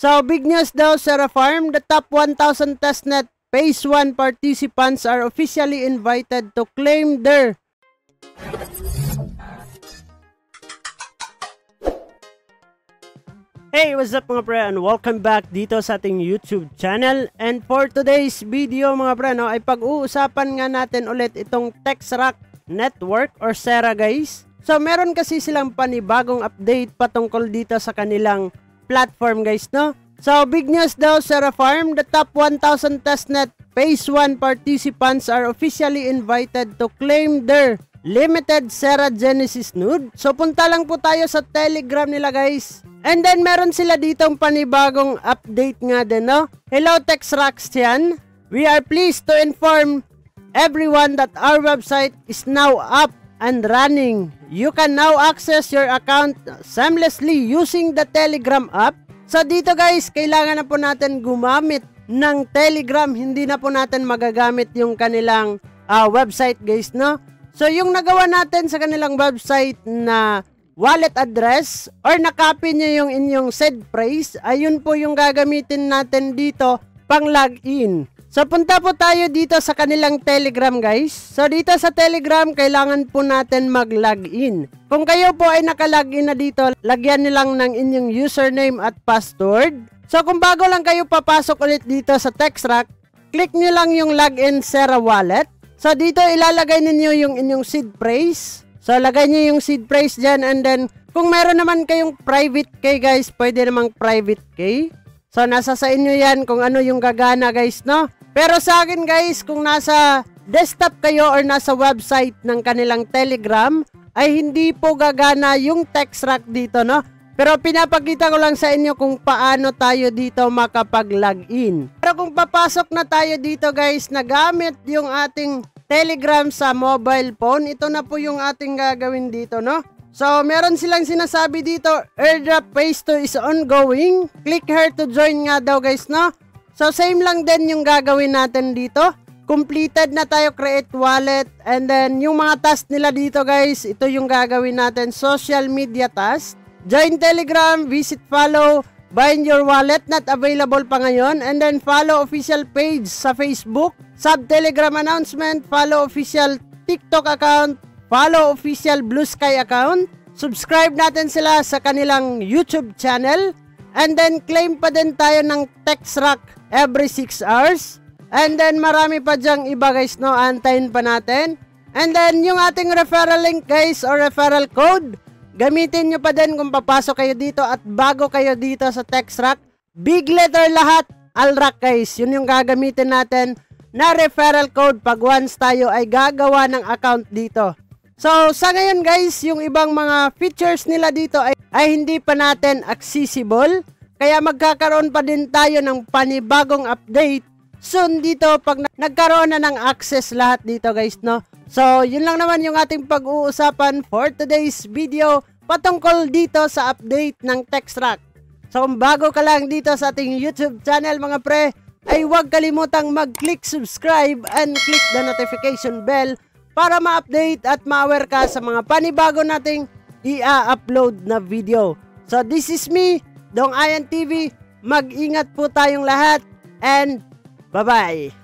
So, big news daw, Sierra Farm. The top 1,000 testnet Phase 1 participants are officially invited to claim their Hey, what's up mga pre, and welcome back dito sa ating YouTube channel. And for today's video mga pre, ay pag-uusapan nga natin ulit itong TexRock Network or Sierra guys. So meron kasi silang panibagong update patungkol dito sa kanilang platform guys, no? So big news daw, Sierra Farm. The top 1,000 testnet Phase 1 participants are officially invited to claim their limited Sierra Genesis node. So punta lang po tayo sa Telegram nila guys. And then meron sila ditong panibagong update nga din, no? Hello TexRocks yan. We are pleased to inform everyone that our website is now up and running. You can now access your account seamlessly using the Telegram app. So dito guys, kailangan na po natin gumamit ng Telegram. Hindi na po natin magagamit yung kanilang website guys, no? So yung nagawa natin sa kanilang website na wallet address or nakopy nyo yung inyong seed phrase, ayun po yung gagamitin natin dito pang login. So punta po tayo dito sa kanilang Telegram guys. So dito sa Telegram, kailangan po natin mag-login. Kung kayo po ay naka-login na dito, lagyan nilang ng inyong username at password. So kung bago lang kayo papasok ulit dito sa TexRock, click nyo lang yung login Sierra Wallet. So dito ilalagay ninyo yung inyong seed phrase. So lagay nyo yung seed phrase dyan, and then kung meron naman kayong private key guys, pwede namang private key. So nasa sa inyo yan kung ano yung gagana guys, no? Pero sa akin guys, kung nasa desktop kayo or nasa website ng kanilang Telegram, ay hindi po gagana yung TexRock dito, no? Pero pinapakita ko lang sa inyo kung paano tayo dito makapag-login. Pero kung papasok na tayo dito guys, nagamit yung ating Telegram sa mobile phone, ito na po yung ating gagawin dito, no? So, meron silang sinasabi dito, airdrop phase 2 is ongoing. Click here to join nga daw guys, no? So, same lang din yung gagawin natin dito. Completed na tayo, create wallet. And then, yung mga task nila dito guys, ito yung gagawin natin. Social media task. Join Telegram, visit follow, bind your wallet, not available pa ngayon. And then, follow official page sa Facebook. Sub Telegram announcement, follow official TikTok account, follow official Blue Sky account. Subscribe natin sila sa kanilang YouTube channel. And then, claim pa din tayo ng TexRock every 6 hours. And then, marami pa dyang iba guys, no? Antayin pa natin. And then, yung ating referral link guys, or referral code, gamitin nyo pa din kung papasok kayo dito at bago kayo dito sa TexRock. Big letter lahat, ALRAC guys. Yun yung gagamitin natin na referral code pag once tayo ay gagawa ng account dito. So, sa ngayon guys, yung ibang mga features nila dito ay hindi pa natin accessible. Kaya magkakaroon pa din tayo ng panibagong update soon dito pag nagkaroon na ng access lahat dito guys, no? So, yun lang naman yung ating pag-uusapan for today's video patungkol dito sa update ng TexRock. So, kung bago ka lang dito sa ating YouTube channel mga pre, ay huwag kalimutang mag-click subscribe and click the notification bell para ma-update at ma-aware ka sa mga panibago nating i-upload na video. So, this is me, Dong Ian TV. Mag-ingat po tayong lahat and bye-bye!